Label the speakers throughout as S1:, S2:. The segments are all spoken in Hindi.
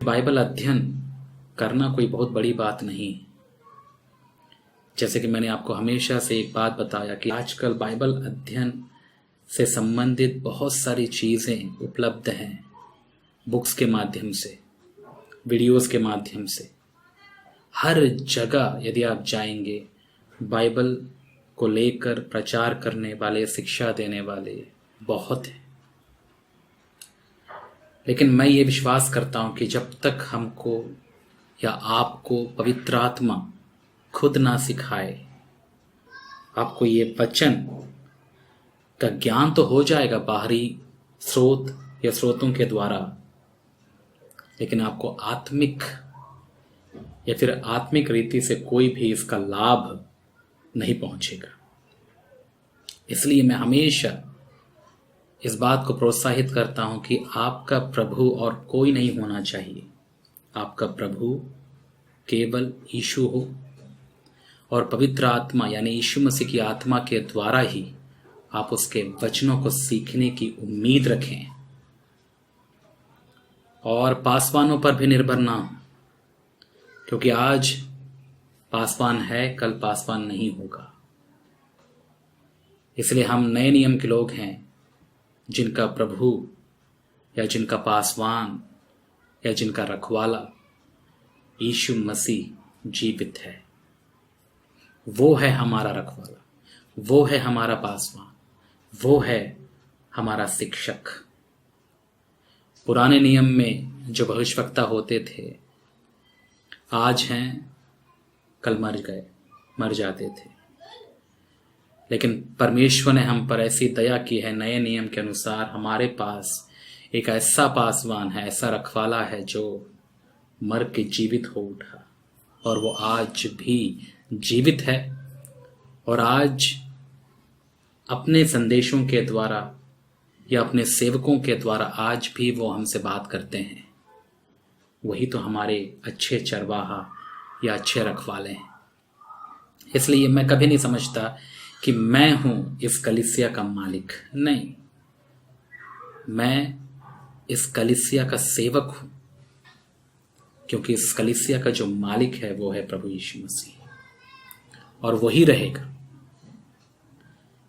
S1: बाइबल अध्ययन करना कोई बहुत बड़ी बात नहीं। जैसे कि मैंने आपको हमेशा से एक बात बताया कि आजकल बाइबल अध्ययन से संबंधित बहुत सारी चीज़ें उपलब्ध हैं, बुक्स के माध्यम से, वीडियोस के माध्यम से। हर जगह यदि आप जाएंगे, बाइबल को लेकर प्रचार करने वाले, शिक्षा देने वाले बहुत हैं। लेकिन मैं ये विश्वास करता हूं कि जब तक हमको या आपको पवित्र आत्मा खुद ना सिखाए, आपको ये वचन का ज्ञान तो हो जाएगा बाहरी स्रोत या स्रोतों के द्वारा, लेकिन आपको आत्मिक या फिर आत्मिक रीति से कोई भी इसका लाभ नहीं पहुंचेगा। इसलिए मैं हमेशा इस बात को प्रोत्साहित करता हूं कि आपका प्रभु और कोई नहीं होना चाहिए। आपका प्रभु केवल यीशु हो और पवित्र आत्मा यानी यीशु मसीह की आत्मा के द्वारा ही आप उसके वचनों को सीखने की उम्मीद रखें और पासवानों पर भी निर्भर ना हो, क्योंकि आज पासवान है, कल पासवान नहीं होगा। इसलिए हम नए नियम के लोग हैं जिनका प्रभु या जिनका पासवान या जिनका रखवाला यीशु मसीह जीवित है। वो है हमारा रखवाला, वो है हमारा पासवान, वो है हमारा शिक्षक। पुराने नियम में जो भविष्यवक्ता होते थे, आज हैं, कल मर जाते थे। लेकिन परमेश्वर ने हम पर ऐसी दया की है, नए नियम के अनुसार हमारे पास एक ऐसा पासवान है, ऐसा रखवाला है जो मर के जीवित हो उठा और वो आज भी जीवित है और आज अपने संदेशों के द्वारा या अपने सेवकों के द्वारा आज भी वो हमसे बात करते हैं। वही तो हमारे अच्छे चरवाहा या अच्छे रखवाले हैं। इसलिए मैं कभी नहीं समझता कि मैं हूं इस कलीसिया का मालिक। नहीं, मैं इस कलीसिया का सेवक हूं, क्योंकि इस कलीसिया का जो मालिक है वो है प्रभु यीशु मसीह और वही रहेगा।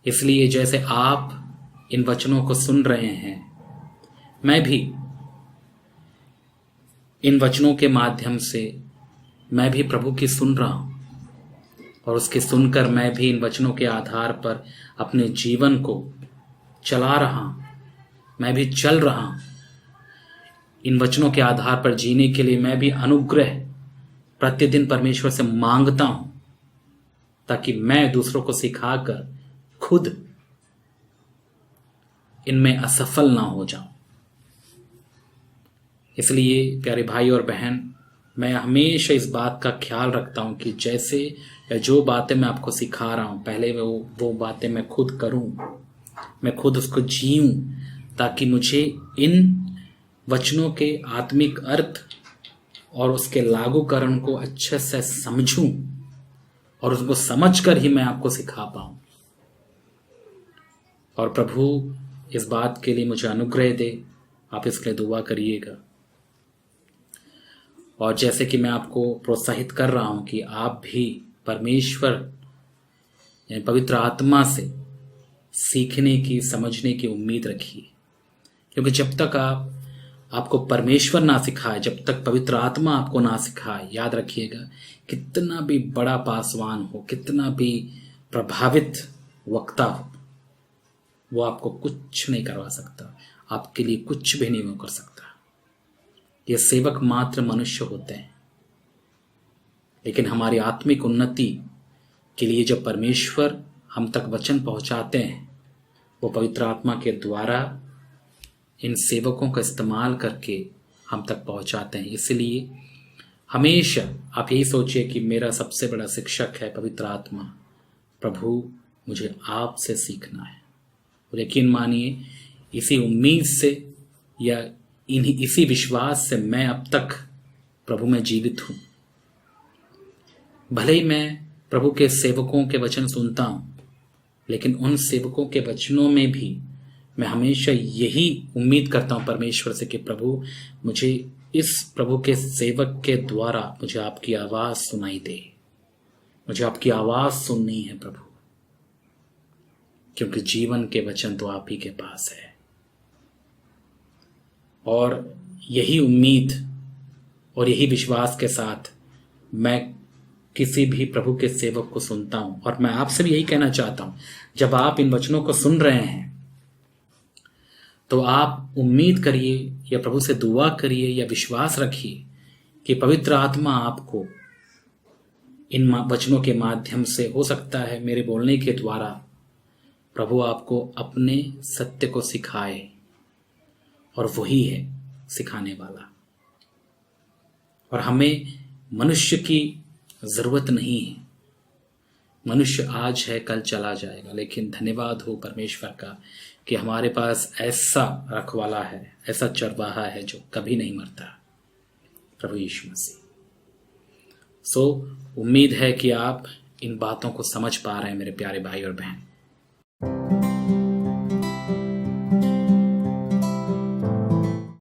S1: इसलिए जैसे आप इन वचनों को सुन रहे हैं, मैं भी इन वचनों के माध्यम से मैं भी प्रभु की सुन रहा हूं और उसके सुनकर मैं भी इन वचनों के आधार पर अपने जीवन को चला रहा हूं। मैं भी चल रहा हूं इन वचनों के आधार पर जीने के लिए। मैं भी अनुग्रह प्रतिदिन परमेश्वर से मांगता हूं ताकि मैं दूसरों को सिखाकर खुद इनमें असफल ना हो जाऊं। इसलिए प्यारे भाई और बहन, मैं हमेशा इस बात का ख्याल रखता हूं कि जैसे या जो बातें मैं आपको सिखा रहा हूं, पहले वो बातें मैं खुद करूं, मैं खुद उसको जीऊं, ताकि मुझे इन वचनों के आत्मिक अर्थ और उसके लागूकरण को अच्छे से समझूं और उसको समझकर ही मैं आपको सिखा पाऊं। और प्रभु इस बात के लिए मुझे अनुग्रह दे। आप इसके लिए दुआ करिएगा। और जैसे कि मैं आपको प्रोत्साहित कर रहा हूं कि आप भी परमेश्वर यानी पवित्र आत्मा से सीखने की, समझने की उम्मीद रखिए, क्योंकि जब तक आपको परमेश्वर ना सिखाए, जब तक पवित्र आत्मा आपको ना सिखाए, याद रखिएगा, कितना भी बड़ा पासवान हो, कितना भी प्रभावित वक्ता हो, वो आपको कुछ नहीं करवा सकता, आपके लिए कुछ भी नहीं वो कर सकता। ये सेवक मात्र मनुष्य होते हैं। लेकिन हमारी आत्मिक उन्नति के लिए जब परमेश्वर हम तक वचन पहुंचाते हैं, वो पवित्र आत्मा के द्वारा इन सेवकों का इस्तेमाल करके हम तक पहुंचाते हैं। इसलिए हमेशा आप यही सोचिए कि मेरा सबसे बड़ा शिक्षक है पवित्र आत्मा। प्रभु, मुझे आपसे सीखना है। और यकीन मानिए, इसी उम्मीद से या इसी विश्वास से मैं अब तक प्रभु में जीवित हूं। भले ही मैं प्रभु के सेवकों के वचन सुनता हूं, लेकिन उन सेवकों के वचनों में भी मैं हमेशा यही उम्मीद करता हूं परमेश्वर से कि प्रभु मुझे इस प्रभु के सेवक के द्वारा मुझे आपकी आवाज सुनाई दे। मुझे आपकी आवाज सुननी है प्रभु, क्योंकि जीवन के वचन तो आप ही के पास है। और यही उम्मीद और यही विश्वास के साथ मैं किसी भी प्रभु के सेवक को सुनता हूं। और मैं आपसे भी यही कहना चाहता हूं, जब आप इन वचनों को सुन रहे हैं तो आप उम्मीद करिए या प्रभु से दुआ करिए या विश्वास रखिए कि पवित्र आत्मा आपको इन वचनों के माध्यम से, हो सकता है मेरे बोलने के द्वारा, प्रभु आपको अपने सत्य को सिखाए। और वही है सिखाने वाला। और हमें मनुष्य की जरूरत नहीं है। मनुष्य आज है, कल चला जाएगा, लेकिन धन्यवाद हो परमेश्वर का कि हमारे पास ऐसा रखवाला है, ऐसा चरवाहा है जो कभी नहीं मरता, प्रभु यीशु मसीह। सो उम्मीद है कि आप इन बातों को समझ पा रहे हैं मेरे प्यारे भाई और बहन।